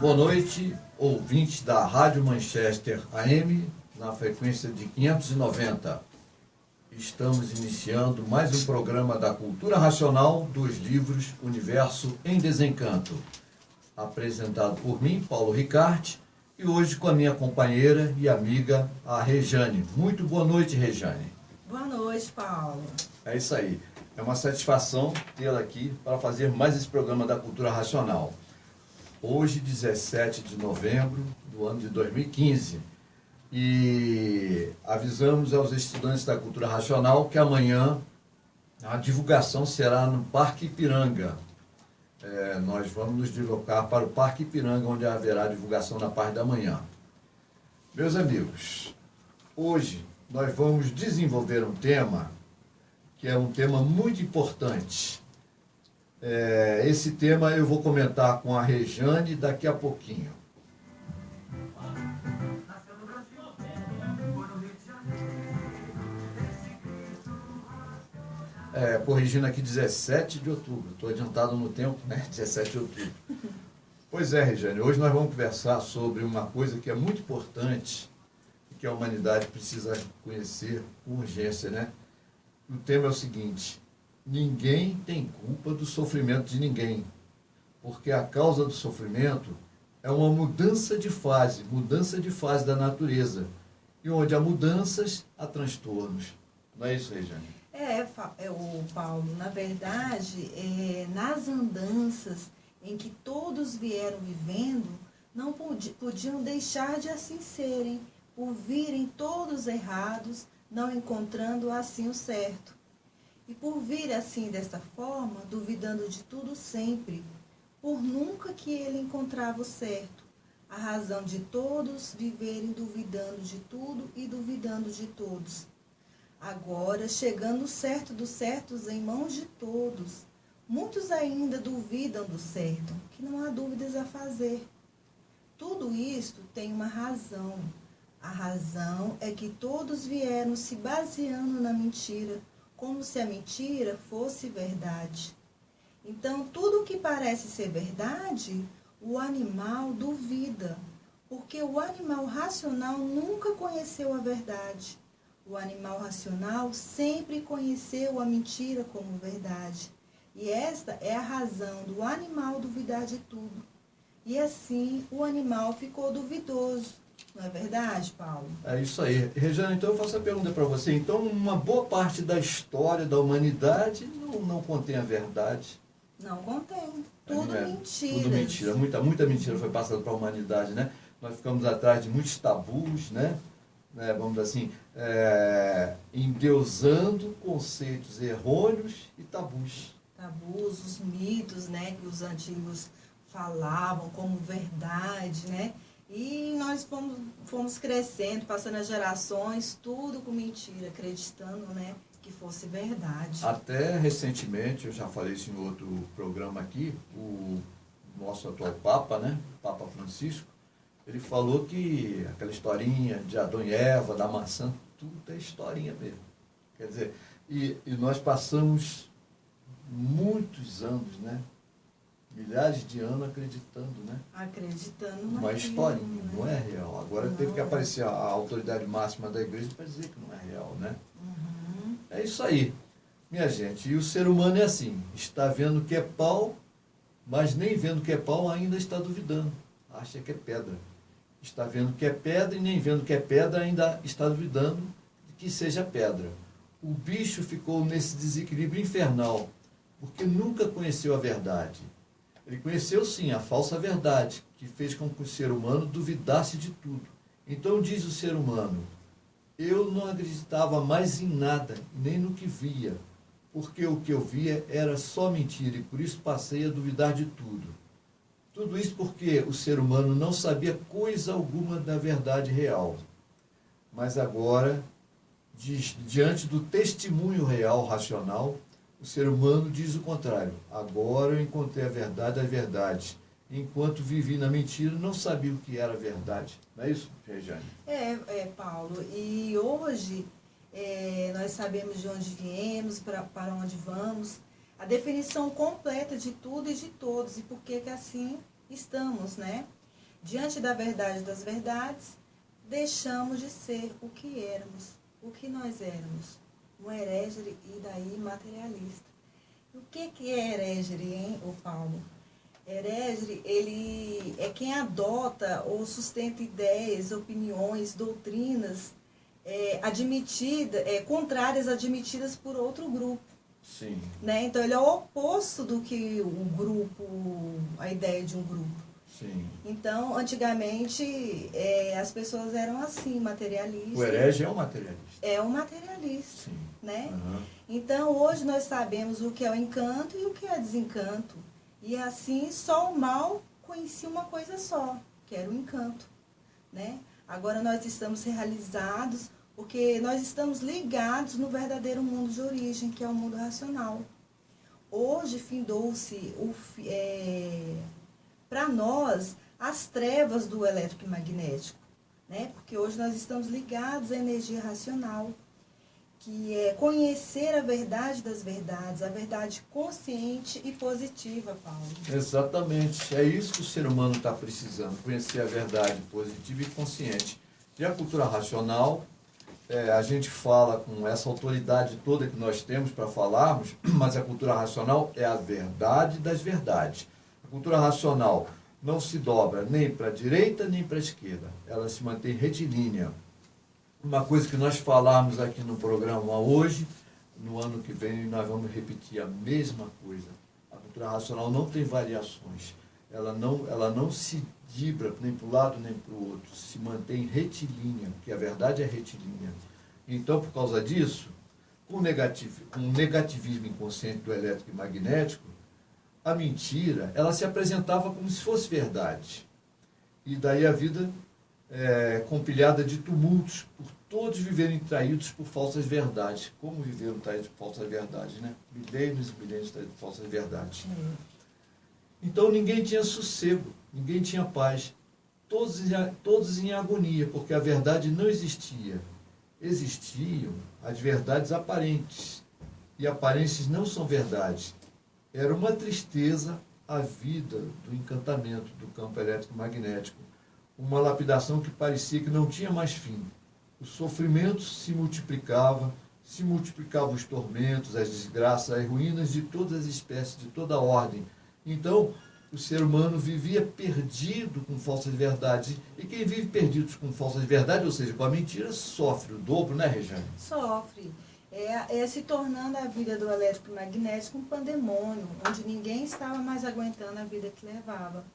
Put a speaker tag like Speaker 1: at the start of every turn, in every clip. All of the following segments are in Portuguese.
Speaker 1: Boa noite, ouvintes da Rádio Manchester AM, na frequência de 590. Estamos iniciando mais um programa da Cultura Racional dos livros Universo em Desencanto, apresentado por mim, Paulo Ricardi, e hoje com a minha companheira e amiga, a Rejane. Muito boa noite, Rejane.
Speaker 2: Boa noite, Paulo.
Speaker 1: É isso aí. É uma satisfação tê-la aqui para fazer mais esse programa da Cultura Racional. Hoje, 17 de novembro do ano de 2015. E avisamos aos estudantes da Cultura Racional que amanhã a divulgação será no Parque Ipiranga. Nós vamos nos deslocar para o Parque Ipiranga, onde haverá divulgação na parte da manhã. Meus amigos, hoje nós vamos desenvolver um tema que é um tema muito importante. Esse tema eu vou comentar com a Rejane daqui a pouquinho. Corrigindo aqui, 17 de outubro. Estou adiantado no tempo, né? 17 de outubro. Pois é, Rejane, hoje nós vamos conversar sobre uma coisa que é muito importante e que a humanidade precisa conhecer com urgência, né? O tema é o seguinte: ninguém tem culpa do sofrimento de ninguém, porque a causa do sofrimento é uma mudança de fase da natureza, e onde há mudanças, há transtornos. Não é isso, Rejane?
Speaker 2: O Paulo, na verdade, nas andanças em que todos vieram vivendo, não podiam deixar de assim serem, por virem todos errados, não encontrando assim o certo. E por vir assim desta forma, duvidando de tudo sempre, por nunca que ele encontrava o certo, a razão de todos viverem duvidando de tudo e duvidando de todos. Agora, chegando o certo dos certos em mãos de todos, muitos ainda duvidam do certo, que não há dúvidas a fazer. Tudo isto tem uma razão. A razão é que todos vieram se baseando na mentira, como se a mentira fosse verdade. Então, tudo o que parece ser verdade, o animal duvida, porque o animal racional nunca conheceu a verdade. O animal racional sempre conheceu a mentira como verdade. E esta é a razão do animal duvidar de tudo. E assim, o animal ficou duvidoso. Não é verdade, Paulo?
Speaker 1: É isso aí. Rejane, então eu faço a pergunta para você. Então, uma boa parte da história da humanidade não contém a verdade?
Speaker 2: Não contém. Tudo mentira.
Speaker 1: Tudo mentira. Muita mentira foi passada para a humanidade, né? Nós ficamos atrás de muitos tabus, né? Vamos dizer assim, endeusando conceitos errôneos e tabus.
Speaker 2: Tabus, os mitos, né? Que os antigos falavam como verdade, né? E nós fomos crescendo, passando as gerações, tudo com mentira, acreditando, né, que fosse verdade.
Speaker 1: Até recentemente, eu já falei isso em outro programa aqui, o nosso atual Papa, né, Papa Francisco, ele falou que aquela historinha de Adão e Eva, da maçã, tudo é historinha mesmo. Quer dizer, e nós passamos muitos anos, né? Milhares de anos acreditando, né?
Speaker 2: Acreditando
Speaker 1: uma historinha, não é real. Agora
Speaker 2: não.
Speaker 1: Teve que aparecer a autoridade máxima da igreja para dizer que não é real, né?
Speaker 2: Uhum.
Speaker 1: É isso aí, minha gente. E o ser humano é assim, está vendo que é pau, mas nem vendo que é pau ainda está duvidando. Acha que é pedra. Está vendo que é pedra e nem vendo que é pedra ainda está duvidando de que seja pedra. O bicho ficou nesse desequilíbrio infernal, porque nunca conheceu a verdade. Ele conheceu, sim, a falsa verdade, que fez com que o ser humano duvidasse de tudo. Então diz o ser humano: eu não acreditava mais em nada, nem no que via, porque o que eu via era só mentira, e por isso passei a duvidar de tudo. Tudo isso porque o ser humano não sabia coisa alguma da verdade real. Mas agora, diante do testemunho real, racional, o ser humano diz o contrário. Agora eu encontrei a verdade. Enquanto vivi na mentira, não sabia o que era a verdade. Não é isso, Rejane?
Speaker 2: Paulo. E hoje nós sabemos de onde viemos, para onde vamos. A definição completa de tudo e de todos. E por que assim estamos, né? Diante da verdade das verdades, deixamos de ser o que éramos, o que nós éramos, um herege e daí materialista. O que é herege, hein, o Paulo? Herege, ele é quem adota ou sustenta ideias, opiniões, doutrinas contrárias admitidas por outro grupo.
Speaker 1: Sim.
Speaker 2: Né? Então, ele é o oposto do que o grupo, a ideia de um grupo.
Speaker 1: Sim.
Speaker 2: Então, antigamente, as pessoas eram assim, materialistas.
Speaker 1: O herege é um materialista.
Speaker 2: É um materialista.
Speaker 1: Sim.
Speaker 2: Né?
Speaker 1: Uhum.
Speaker 2: Então, hoje nós sabemos o que é o encanto e o que é desencanto. E assim, só o mal conhecia uma coisa só, que era o encanto. Né? Agora nós estamos realizados porque nós estamos ligados no verdadeiro mundo de origem, que é o mundo racional. Hoje findou-se para nós as trevas do elétrico e magnético, né? Porque hoje nós estamos ligados à energia racional, que é conhecer a verdade das verdades, a verdade consciente e positiva, Paulo.
Speaker 1: Exatamente. É isso que o ser humano está precisando, conhecer a verdade positiva e consciente. E a cultura racional, a gente fala com essa autoridade toda que nós temos para falarmos, mas a cultura racional é a verdade das verdades. A cultura racional não se dobra nem para a direita nem para a esquerda. Ela se mantém retilínea. Uma coisa que nós falamos aqui no programa hoje, no ano que vem nós vamos repetir a mesma coisa. A cultura racional não tem variações. Ela não se vibra nem para um lado nem para o outro. Se mantém retilínea, porque a verdade é retilínea. Então, por causa disso, com o negativismo inconsciente do elétrico e magnético, a mentira, ela se apresentava como se fosse verdade. E daí a vida compilhada de tumultos, por todos viverem traídos por falsas verdades. Como viveram traídos por falsas verdades, né? Milênios e milênios traídos por falsas verdades. Então ninguém tinha sossego, ninguém tinha paz. Todos em agonia, porque a verdade não existia. Existiam as verdades aparentes. E aparências não são verdades. Era uma tristeza a vida do encantamento do campo elétrico magnético. Uma lapidação que parecia que não tinha mais fim. O sofrimento se multiplicavam os tormentos, as desgraças, as ruínas de todas as espécies, de toda a ordem. Então, o ser humano vivia perdido com falsas verdades. E quem vive perdido com falsas verdades, ou seja, com a mentira, sofre o dobro, né, Regiane?
Speaker 2: Sofre. Se tornando a vida do elétrico e magnético um pandemônio, onde ninguém estava mais aguentando a vida que levava.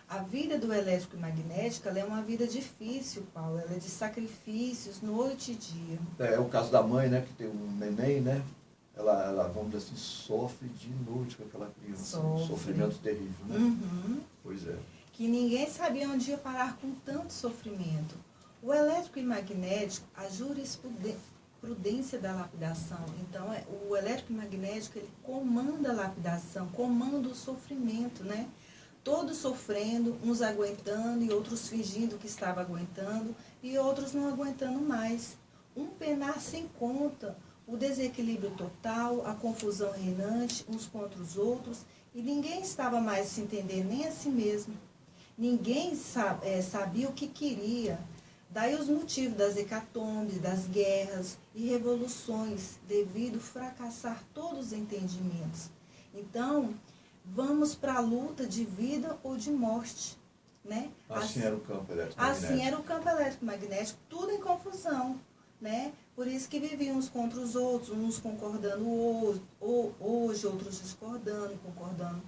Speaker 2: A vida do elétrico e magnético ela é uma vida difícil, Paulo. Ela é de sacrifícios, noite e dia. É
Speaker 1: o caso da mãe, né, que tem um neném, né? Ela, vamos dizer assim, sofre de noite com aquela criança. Um sofrimento terrível, né?
Speaker 2: Uhum.
Speaker 1: Pois é.
Speaker 2: Que ninguém sabia onde ia parar com tanto sofrimento. O elétrico e magnético, a jurisprudência da lapidação. Então, o elétrico e magnético, ele comanda a lapidação, comanda o sofrimento, né? Todos sofrendo, uns aguentando e outros fingindo que estava aguentando e outros não aguentando mais. Um penar sem conta, o desequilíbrio total, a confusão reinante uns contra os outros e ninguém estava mais se entender nem a si mesmo. Ninguém sabia o que queria. Daí os motivos das hecatombes, das guerras e revoluções, devido fracassar todos os entendimentos. Então, vamos para a luta de vida ou de morte. Né?
Speaker 1: Assim era o campo elétrico magnético.
Speaker 2: Assim era o campo elétrico magnético, tudo em confusão. Né? Por isso que viviam uns contra os outros, uns concordando hoje, outros discordando, concordando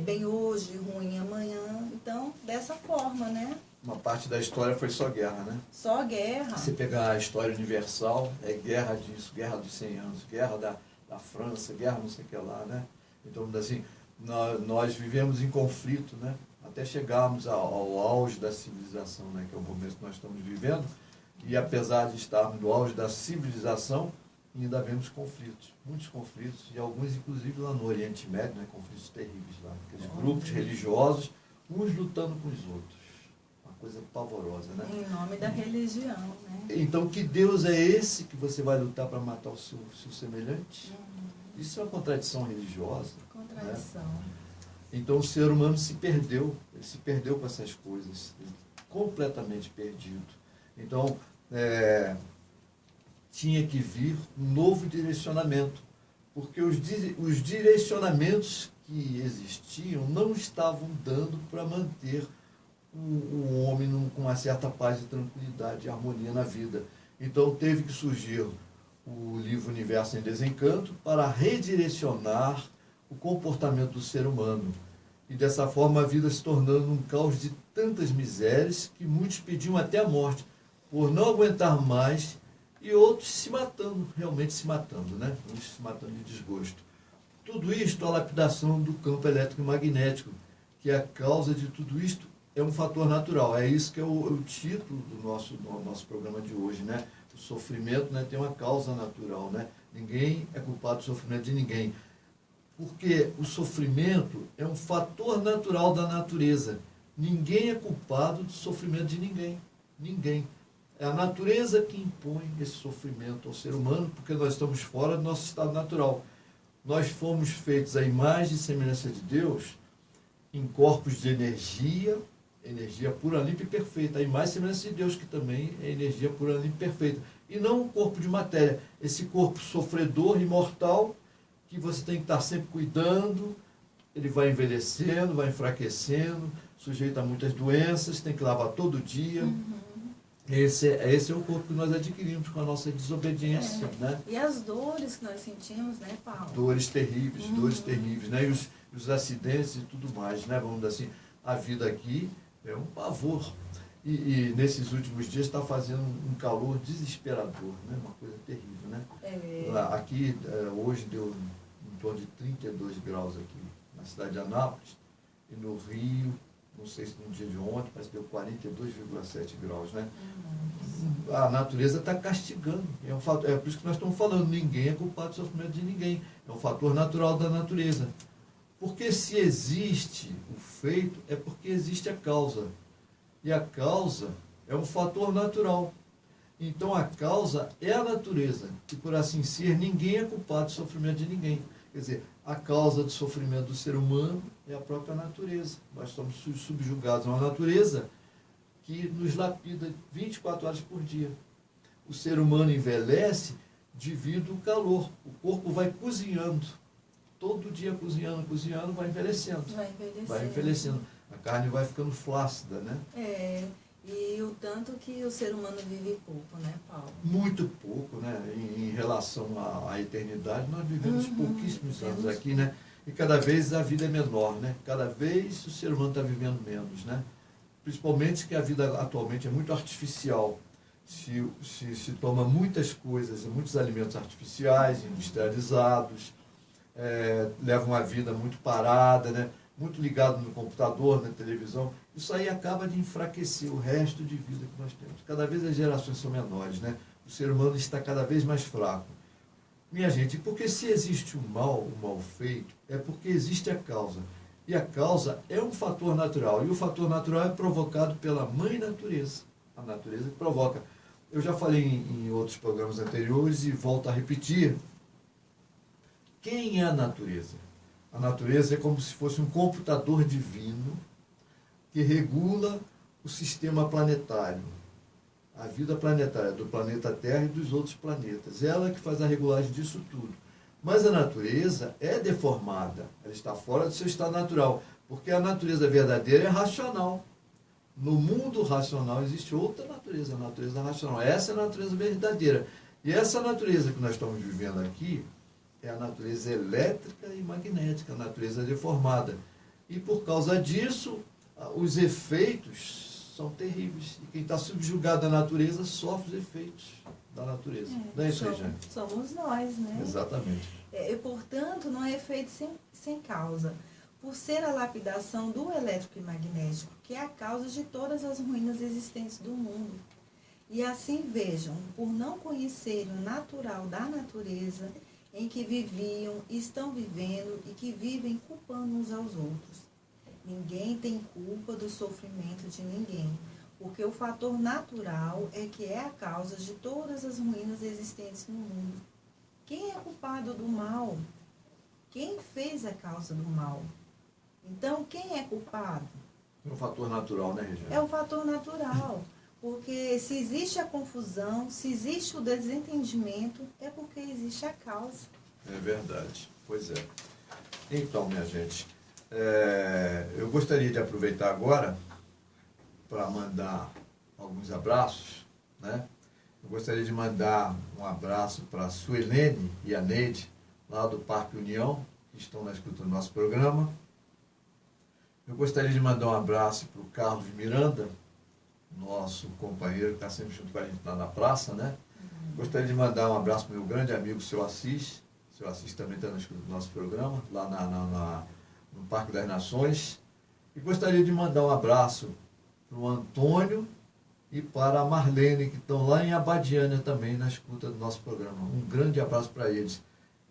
Speaker 2: bem hoje, ruim amanhã. Então, dessa forma, né?
Speaker 1: Uma parte da história foi só guerra, né?
Speaker 2: Só guerra.
Speaker 1: Se pegar a história universal, é guerra disso, guerra dos 100 anos, guerra da França, guerra não sei o que lá, né? Então, assim, nós vivemos em conflito, né? Até chegarmos ao auge da civilização, né? Que é o momento que nós estamos vivendo. E apesar de estarmos no auge da civilização, ainda vemos conflitos, muitos conflitos, e alguns inclusive lá no Oriente Médio, né? Conflitos terríveis lá. Aqueles grupos religiosos, uns lutando com os outros. Coisa pavorosa, né?
Speaker 2: Em nome da religião, né?
Speaker 1: Então, que Deus é esse que você vai lutar para matar o seu semelhante? Isso é uma contradição religiosa.
Speaker 2: Contradição.
Speaker 1: Né? Então o ser humano se perdeu com essas coisas, completamente perdido. Então, tinha que vir um novo direcionamento, porque os direcionamentos que existiam não estavam dando para manter o homem com uma certa paz e tranquilidade e harmonia na vida. Então teve que surgir o livro Universo em Desencanto para redirecionar o comportamento do ser humano. E dessa forma a vida se tornando um caos de tantas misérias que muitos pediam até a morte, por não aguentar mais, e outros se matando, realmente se matando, né? Uns se matando de desgosto. Tudo isto, a lapidação do campo elétrico e magnético, que é a causa de tudo isto, é um fator natural. É isso que é o título do nosso programa de hoje, né? O sofrimento, né, tem uma causa natural, né? Ninguém é culpado do sofrimento de ninguém. Porque o sofrimento é um fator natural da natureza. Ninguém é culpado do sofrimento de ninguém. Ninguém. É a natureza que impõe esse sofrimento ao ser humano, porque nós estamos fora do nosso estado natural. Nós fomos feitos à imagem e semelhança de Deus em corpos de energia pura, limpa e perfeita. A imagem e semelhança de Deus, que também é energia pura, limpa e perfeita. E não um corpo de matéria. Esse corpo sofredor e mortal, que você tem que estar sempre cuidando, ele vai envelhecendo, vai enfraquecendo, sujeito a muitas doenças, tem que lavar todo dia. Esse é o corpo que nós adquirimos com a nossa desobediência, né?
Speaker 2: E as dores que nós sentimos, né, Paulo?
Speaker 1: Dores terríveis, né? E os acidentes e tudo mais, né? Vamos dizer assim, a vida aqui é um pavor. E nesses últimos dias está fazendo um calor desesperador, né? Uma coisa terrível, né? Aqui, hoje deu em torno de 32 graus aqui na cidade de Anápolis, e no Rio, não sei se no dia de ontem, mas deu 42,7 graus, né? A natureza está castigando. É por isso que nós estamos falando, ninguém é culpado do sofrimento de ninguém. É um fator natural da natureza. Porque se existe o feito, é porque existe a causa. E a causa é um fator natural. Então a causa é a natureza. E por assim ser, ninguém é culpado do sofrimento de ninguém. Quer dizer, a causa do sofrimento do ser humano é a própria natureza. Nós estamos subjugados a uma natureza que nos lapida 24 horas por dia. O ser humano envelhece devido ao calor. O corpo vai cozinhando. Todo dia cozinhando, vai envelhecendo. Vai envelhecendo. A carne vai ficando flácida, né?
Speaker 2: E o tanto que o ser humano vive pouco, né, Paulo?
Speaker 1: Muito pouco, né? Em relação à eternidade, nós vivemos pouquíssimos anos aqui, né? E cada vez a vida é menor, né? Cada vez o ser humano está vivendo menos, né? Principalmente que a vida atualmente é muito artificial. Se toma muitas coisas, muitos alimentos artificiais, industrializados, leva uma vida muito parada, né? Muito ligado no computador, na televisão. Isso aí acaba de enfraquecer o resto de vida que nós temos. Cada vez as gerações são menores, né? O ser humano está cada vez mais fraco. Minha gente, porque se existe o mal feito, é porque existe a causa. E a causa é um fator natural. E o fator natural é provocado pela mãe natureza. A natureza que provoca. Eu já falei em outros programas anteriores e volto a repetir. Quem é a natureza? A natureza é como se fosse um computador divino que regula o sistema planetário, a vida planetária do planeta Terra e dos outros planetas. Ela que faz a regulagem disso tudo. Mas a natureza é deformada, ela está fora do seu estado natural, porque a natureza verdadeira é racional. No mundo racional existe outra natureza, a natureza racional. Essa é a natureza verdadeira. E essa natureza que nós estamos vivendo aqui é a natureza elétrica e magnética, a natureza deformada. E por causa disso, os efeitos são terríveis. E quem está subjugado à natureza sofre os efeitos da natureza. Não é isso aí, gente?
Speaker 2: Somos nós, né?
Speaker 1: Exatamente.
Speaker 2: E, portanto, não é efeito sem causa. Por ser a lapidação do elétrico e magnético, que é a causa de todas as ruínas existentes do mundo. E assim vejam, por não conhecerem o natural da natureza, em que viviam, estão vivendo e que vivem culpando uns aos outros. Ninguém tem culpa do sofrimento de ninguém, porque o fator natural é que é a causa de todas as ruínas existentes no mundo. Quem é culpado do mal? Quem fez a causa do mal? Então, quem é culpado?
Speaker 1: É um fator natural, né, Regina?
Speaker 2: É um fator natural. Porque se existe a confusão, se existe o desentendimento, é porque existe a causa.
Speaker 1: É verdade. Pois é. Então, minha gente, eu gostaria de aproveitar agora para mandar alguns abraços, né? Eu gostaria de mandar um abraço para a Suelene e a Neide, lá do Parque União, que estão na escuta do nosso programa. Eu gostaria de mandar um abraço para o Carlos Miranda, nosso companheiro que está sempre junto com a gente lá na praça, né? Gostaria de mandar um abraço para o meu grande amigo, seu Assis. Seu Assis também está na escuta do nosso programa, lá no Parque das Nações. E gostaria de mandar um abraço para o Antônio e para a Marlene, que estão lá em Abadiânia também, na escuta do nosso programa. Um grande abraço para eles.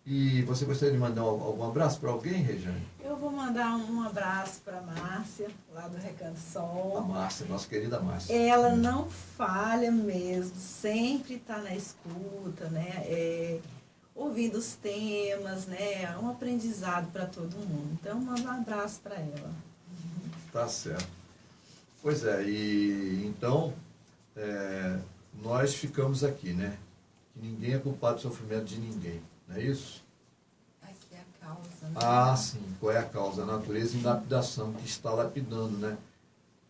Speaker 1: E você gostaria de mandar algum abraço para alguém, Regiane?
Speaker 2: Eu vou mandar um abraço para a Márcia, lá do Recanto Sol.
Speaker 1: A Márcia, nossa querida Márcia.
Speaker 2: Ela não falha mesmo, sempre está na escuta, né? Ouvindo os temas, né? É um aprendizado para todo mundo. Então, manda um abraço para ela.
Speaker 1: Tá certo. Pois é, e então, nós ficamos aqui, né? Que ninguém é culpado do sofrimento de ninguém, não é isso?
Speaker 2: Aqui é a causa, né?
Speaker 1: Ah, sim. Qual é a causa? A natureza em lapidação, que está lapidando, né?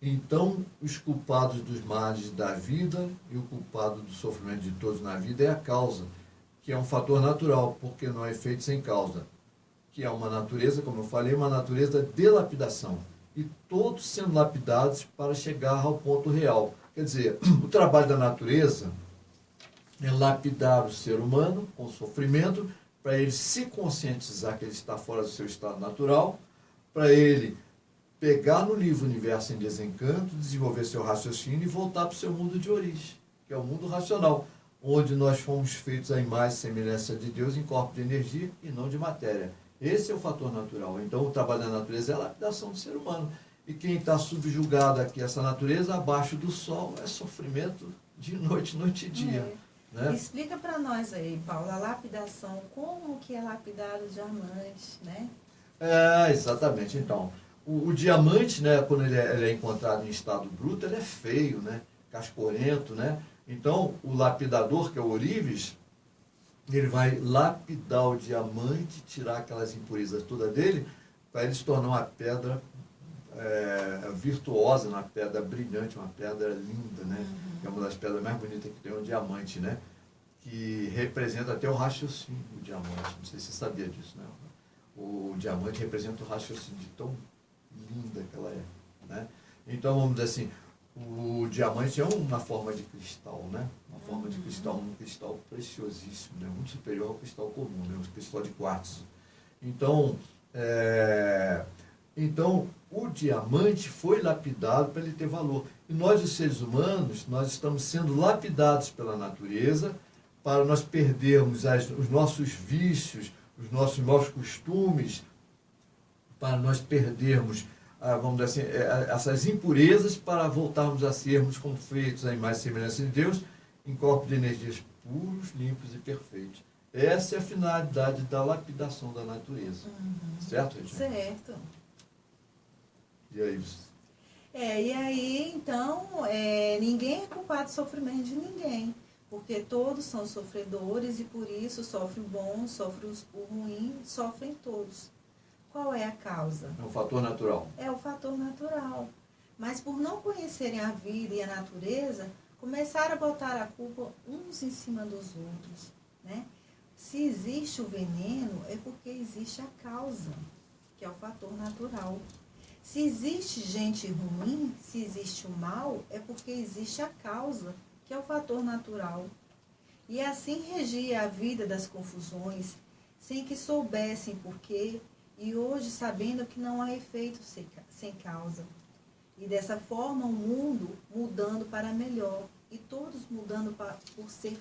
Speaker 1: Então, os culpados dos males da vida e o culpado do sofrimento de todos na vida é a causa, que é um fator natural, porque não é efeito sem causa, que é uma natureza, como eu falei, uma natureza de lapidação. E todos sendo lapidados para chegar ao ponto real. Quer dizer, o trabalho da natureza é lapidar o ser humano com sofrimento, para ele se conscientizar que ele está fora do seu estado natural, para ele pegar no livro Universo em Desencanto, desenvolver seu raciocínio e voltar para o seu mundo de origem, que é o mundo racional, onde nós fomos feitos à imagem e semelhança de Deus em corpo de energia e não de matéria. Esse é o fator natural. Então, o trabalho da natureza é a lapidação do ser humano. E quem está subjugado aqui, essa natureza, abaixo do sol, é sofrimento de noite e dia. Né?
Speaker 2: Explica para nós aí, Paulo, a lapidação, como que é lapidado o diamante, né?
Speaker 1: Exatamente. Então, o diamante, né, quando ele é encontrado em estado bruto, ele é feio, né? Cascorento, né? Então, o lapidador, que é o ourives, ele vai lapidar o diamante, tirar aquelas impurezas todas dele, para ele se tornar uma pedra virtuosa, uma pedra brilhante, uma pedra linda, né? Que é uma das pedras mais bonitas que tem, o diamante, né? Que representa até o raciocínio do diamante. Não sei se você sabia disso, né? O diamante representa o raciocínio de tão linda que ela é, né? Então, vamos dizer assim, o diamante é uma forma de cristal, né? Uma forma de cristal, um cristal preciosíssimo, né? Muito superior ao cristal comum, né? Um cristal de quartzo. Então, o diamante foi lapidado para ele ter valor. E nós, os seres humanos, nós estamos sendo lapidados pela natureza para nós perdermos os nossos vícios, os nossos maus costumes, para nós perdermos, vamos dizer assim, essas impurezas, para voltarmos a sermos como feitos à imagem e semelhança de Deus, em corpo de energias puros, limpos e perfeitos. Essa é a finalidade da lapidação da natureza. Certo, Regina?
Speaker 2: Certo.
Speaker 1: E aí?
Speaker 2: E aí, então, ninguém é culpado do sofrimento de ninguém, porque todos são sofredores e por isso sofre o bom, sofre o ruim, sofrem todos. Qual é a causa?
Speaker 1: É um fator natural.
Speaker 2: É o fator natural. Mas por não conhecerem a vida e a natureza, começaram a botar a culpa uns em cima dos outros, né? Se existe o veneno, é porque existe a causa, que é o fator natural. Se existe gente ruim, se existe o mal, é porque existe a causa, que é o fator natural. E assim regia a vida das confusões, sem que soubessem porquê, e hoje sabendo que não há efeito sem causa. E dessa forma o mundo mudando para melhor, e todos mudando por ser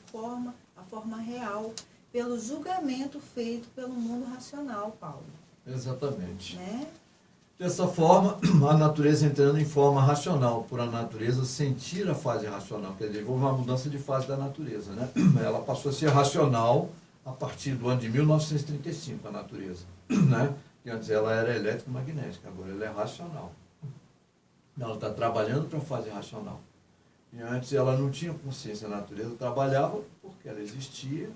Speaker 2: a forma real, pelo julgamento feito pelo mundo racional, Paulo.
Speaker 1: Exatamente.
Speaker 2: Né?
Speaker 1: Dessa forma, a natureza entrando em forma racional, por a natureza sentir a fase racional, quer dizer, houve uma mudança de fase da natureza, né? Ela passou a ser racional a partir do ano de 1935, a natureza, né? que antes ela era elétrico-magnética, agora ela é racional. Ela está trabalhando para a fase racional. E antes ela não tinha consciência da natureza, trabalhava porque ela existia,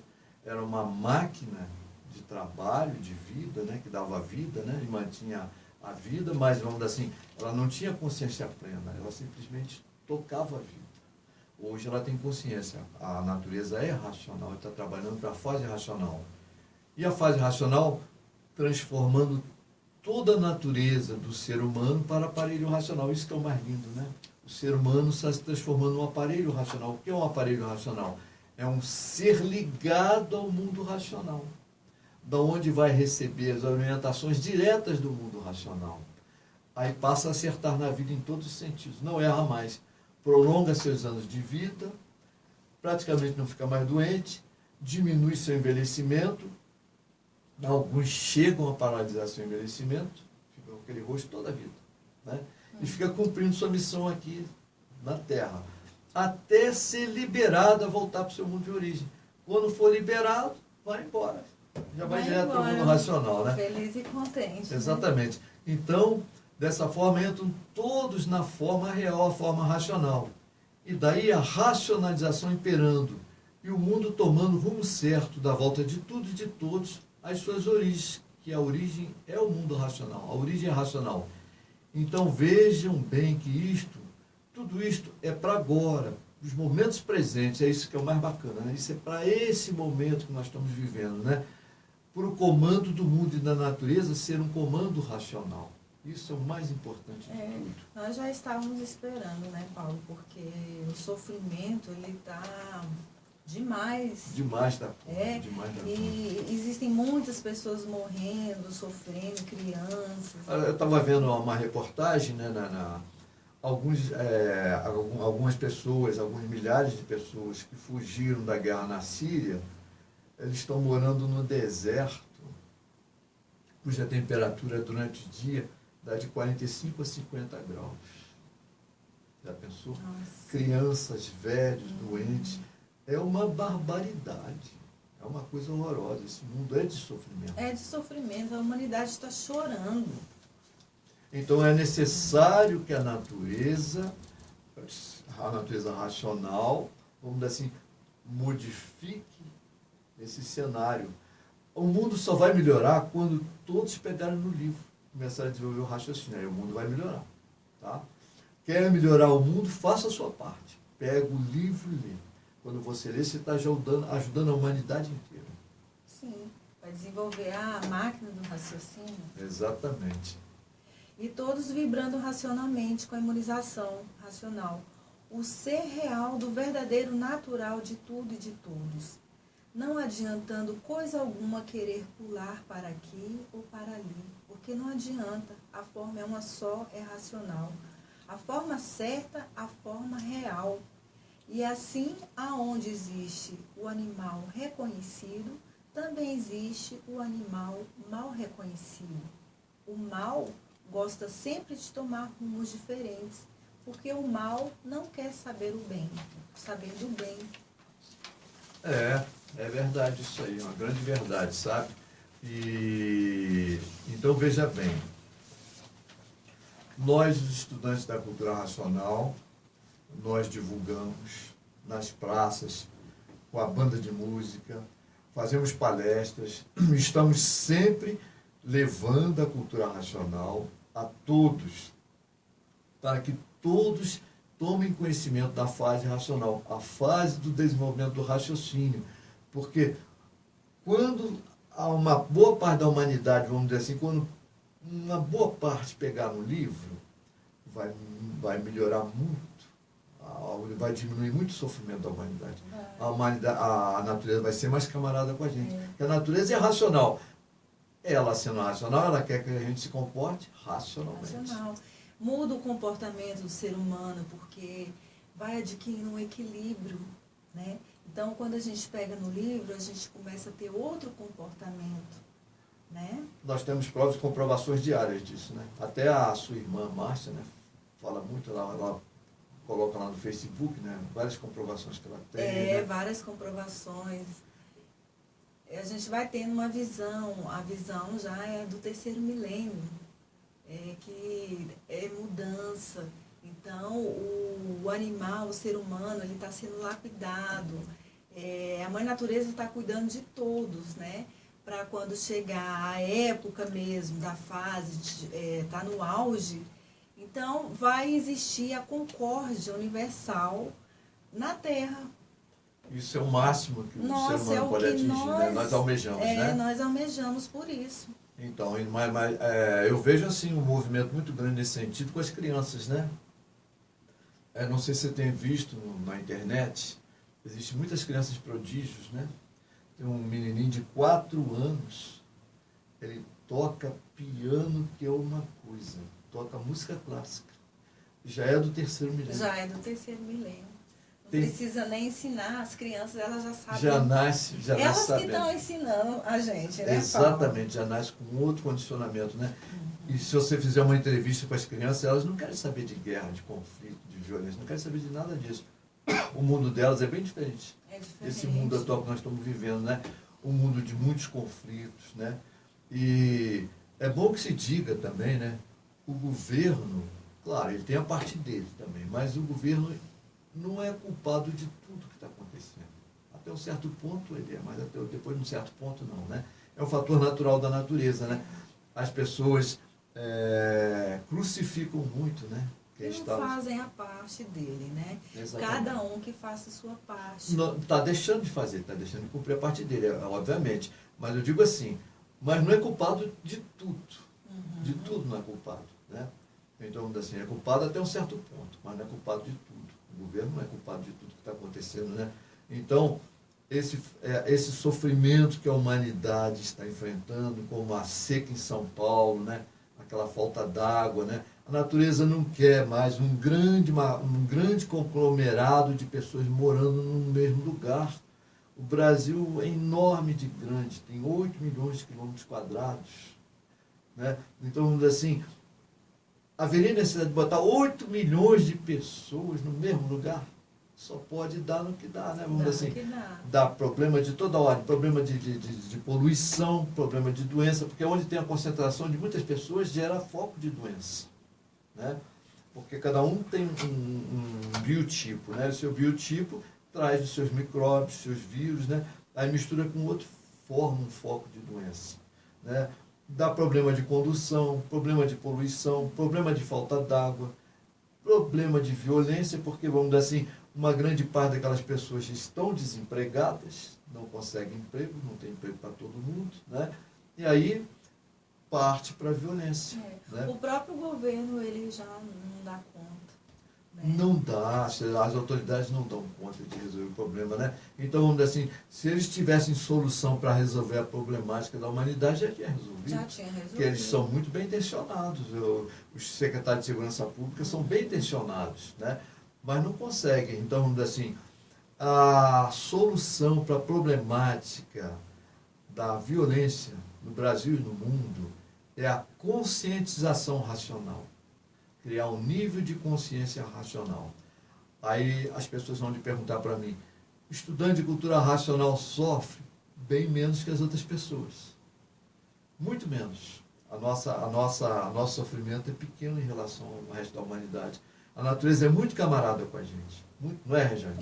Speaker 1: era uma máquina de trabalho, de vida, né, que dava vida, né, e mantinha a vida, mas, vamos dizer assim, ela não tinha consciência plena, ela simplesmente tocava a vida. Hoje ela tem consciência, a natureza é racional, ela está trabalhando para a fase racional. E a fase racional transformando toda a natureza do ser humano para aparelho racional. Isso que é o mais lindo, né? O ser humano está se transformando num aparelho racional. O que é um aparelho racional? É um ser ligado ao mundo racional, da onde vai receber as orientações diretas do mundo racional. Aí passa a acertar na vida em todos os sentidos. Não erra mais. Prolonga seus anos de vida, praticamente não fica mais doente, diminui seu envelhecimento. Alguns chegam a paralisar seu envelhecimento, fica com aquele rosto toda a vida, né? E fica cumprindo sua missão aqui na Terra, até ser liberado a voltar para o seu mundo de origem. Quando for liberado, vai embora. Já vai direto para o mundo racional, né?
Speaker 2: Feliz e contente.
Speaker 1: Exatamente. Né? Então, dessa forma, entram todos na forma real, a forma racional. E daí a racionalização imperando. E o mundo tomando o rumo certo da volta de tudo e de todos às suas origens, que a origem é o mundo racional, a origem é racional. Então vejam bem que tudo isto é para agora, os momentos presentes, é isso que é o mais bacana, né? Isso é para esse momento que nós estamos vivendo, né? Para o comando do mundo e da natureza ser um comando racional. Isso é o mais importante de tudo.
Speaker 2: Nós já estávamos esperando, né, Paulo? Porque o sofrimento, ele está demais.
Speaker 1: Demais da conta. Demais da conta.
Speaker 2: E existem muitas pessoas morrendo, sofrendo, crianças.
Speaker 1: Eu estava vendo uma reportagem, né, algumas pessoas, alguns milhares de pessoas que fugiram da guerra na Síria, eles estão morando no deserto, cuja temperatura durante o dia dá de 45 a 50 graus. Já pensou?
Speaker 2: Nossa.
Speaker 1: Crianças, velhos, doentes. É uma barbaridade. É uma coisa horrorosa. Esse mundo é de sofrimento.
Speaker 2: É de sofrimento. A humanidade está chorando.
Speaker 1: Então é necessário que a natureza racional, vamos dizer assim, modifique esse cenário. O mundo só vai melhorar quando todos pegarem no livro, começarem a desenvolver o raciocínio. Aí o mundo vai melhorar. Tá? Quer melhorar o mundo? Faça a sua parte. Pega o livro e lê. Quando você lê, você está ajudando a humanidade inteira.
Speaker 2: Sim, vai desenvolver a máquina do raciocínio.
Speaker 1: Exatamente.
Speaker 2: E todos vibrando racionalmente com a imunização racional. O ser real do verdadeiro natural de tudo e de todos. Não adiantando coisa alguma querer pular para aqui ou para ali. Porque não adianta. A forma é uma só, é racional. A forma certa, a forma real. E assim, aonde existe o animal reconhecido, também existe o animal mal reconhecido. O mal gosta sempre de tomar rumos diferentes, porque o mal não quer saber o bem, saber do bem.
Speaker 1: É verdade isso aí, uma grande verdade, sabe? E então veja bem, nós, os estudantes da cultura racional, nós divulgamos nas praças, com a banda de música, fazemos palestras, estamos sempre levando a cultura racional a todos, para que todos tomem conhecimento da fase racional, a fase do desenvolvimento do raciocínio, porque quando há uma boa parte da humanidade, vamos dizer assim, quando uma boa parte pegar no livro, vai melhorar muito, vai diminuir muito o sofrimento da humanidade. A natureza vai ser mais camarada com a gente. Porque a natureza é racional. Ela, sendo racional, ela quer que a gente se comporte racionalmente.
Speaker 2: Racional. Muda o comportamento do ser humano, porque vai adquirindo um equilíbrio, né? Então, quando a gente pega no livro, a gente começa a ter outro comportamento, né?
Speaker 1: Nós temos provas e comprovações diárias disso, né? Até a sua irmã, Márcia, né, fala muito, ela coloca lá no Facebook, né, várias comprovações que ela tem. Né?
Speaker 2: Várias comprovações. a gente vai tendo uma visão, a visão já é do terceiro milênio, que é mudança. Então, o animal, o ser humano, ele está sendo lapidado. A mãe natureza está cuidando de todos, né? Para quando chegar a época mesmo da fase, tá no auge, então vai existir a concórdia universal na Terra.
Speaker 1: Isso é o máximo que o ser humano pode atingir, né? Nós almejamos, né?
Speaker 2: Nós almejamos por isso.
Speaker 1: Então, eu vejo assim um movimento muito grande nesse sentido com as crianças, né? Não sei se você tem visto na internet, existem muitas crianças prodígios, né? Tem um menininho de 4 anos, ele toca piano, que é uma coisa, toca música clássica. Já é do terceiro milênio.
Speaker 2: Já é do terceiro milênio. Não precisa nem ensinar, as crianças elas já sabem.
Speaker 1: Já nasce sabendo.
Speaker 2: Elas que estão ensinando a gente, né?
Speaker 1: Exatamente, já nasce com outro condicionamento, né? E se você fizer uma entrevista com as crianças, elas não querem saber de guerra, de conflito, de violência, não querem saber de nada disso. O mundo delas é bem diferente.
Speaker 2: É diferente.
Speaker 1: Esse mundo atual que nós estamos vivendo, né? Um mundo de muitos conflitos, né? E é bom que se diga também, né? O governo, claro, ele tem a parte dele também, mas o governo não é culpado de tudo que está acontecendo. Até um certo ponto ele é, mas até depois de um certo ponto não, né? É um fator natural da natureza, né? As pessoas crucificam muito, né?
Speaker 2: Eles não fazem a parte dele, né?
Speaker 1: Exatamente.
Speaker 2: Cada um que faça a sua parte.
Speaker 1: Está deixando de fazer, está deixando de cumprir a parte dele, obviamente. Mas eu digo assim, mas não é culpado de tudo.
Speaker 2: Uhum.
Speaker 1: De tudo não é culpado, né? Então, assim, é culpado até um certo ponto, mas não é culpado de tudo. O governo não é culpado de tudo que está acontecendo, né? Então, esse sofrimento que a humanidade está enfrentando, como a seca em São Paulo, né? Aquela falta d'água, né? A natureza não quer mais um grande conglomerado de pessoas morando no mesmo lugar. O Brasil é enorme de grande, tem 8 milhões de quilômetros quadrados, né? Então, vamos dizer assim, haveria necessidade de botar 8 milhões de pessoas no mesmo lugar? Só pode dar no que dá, né? Vamos dizer assim, dá problema de toda ordem, problema de poluição, problema de doença, porque onde tem a concentração de muitas pessoas gera foco de doença, né? Porque cada um tem um biotipo, né? O seu biotipo traz os seus micróbios, seus vírus, né? Aí mistura com outro, forma um foco de doença, né? Dá problema de condução, problema de poluição, problema de falta d'água, problema de violência, porque, vamos dizer assim, uma grande parte daquelas pessoas estão desempregadas, não conseguem emprego, não tem emprego para todo mundo, né? E aí parte para a violência. Né?
Speaker 2: O próprio governo ele já não dá conta. Né?
Speaker 1: Não dá, as autoridades não dão conta de resolver o problema, né? Então, vamos dizer assim, se eles tivessem solução para resolver a problemática da humanidade, já tinha resolvido.
Speaker 2: Já tinha resolvido.
Speaker 1: Porque eles são muito bem intencionados. Os secretários de Segurança Pública são bem intencionados, né? Mas não conseguem. Então, vamos dizer assim, a solução para a problemática da violência no Brasil e no mundo é a conscientização racional. Criar um nível de consciência racional. Aí as pessoas vão lhe perguntar para mim, o estudante de cultura racional sofre bem menos que as outras pessoas. Muito menos. Nosso sofrimento é pequeno em relação ao resto da humanidade. A natureza é muito camarada com a gente. Muito, não é, Regiane?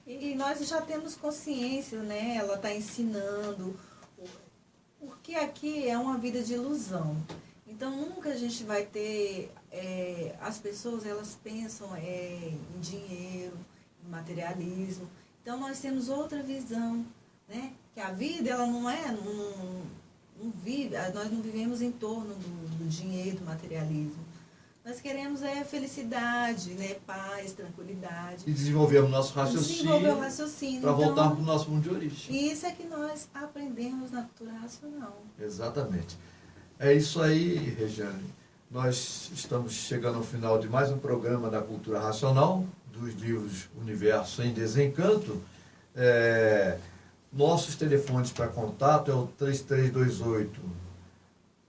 Speaker 2: E nós já temos consciência, né? Ela está ensinando. Porque aqui é uma vida de ilusão. Então, nunca a gente vai ter... as pessoas, elas pensam em dinheiro, em materialismo. Então, nós temos outra visão, né? Que a vida, ela não é... nós não vivemos em torno do dinheiro, do materialismo. Nós queremos felicidade, né? Paz, tranquilidade.
Speaker 1: E desenvolver o nosso raciocínio. Para voltar para o nosso mundo de origem.
Speaker 2: E isso é que nós aprendemos na cultura racional.
Speaker 1: Exatamente. É isso aí, Regiane. Nós estamos chegando ao final de mais um programa da Cultura Racional, dos livros Universo em Desencanto. Nossos telefones para contato é o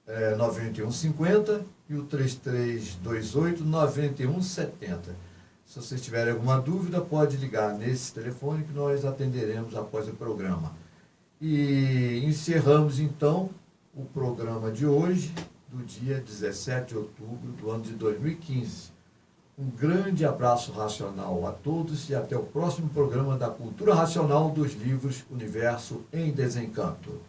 Speaker 1: 3328-9150 e o 3328-9170. Se vocês tiverem alguma dúvida, pode ligar nesse telefone que nós atenderemos após o programa. E encerramos, então, o programa de hoje, do dia 17 de outubro do ano de 2015. Um grande abraço racional a todos e até o próximo programa da Cultura Racional dos livros Universo em Desencanto.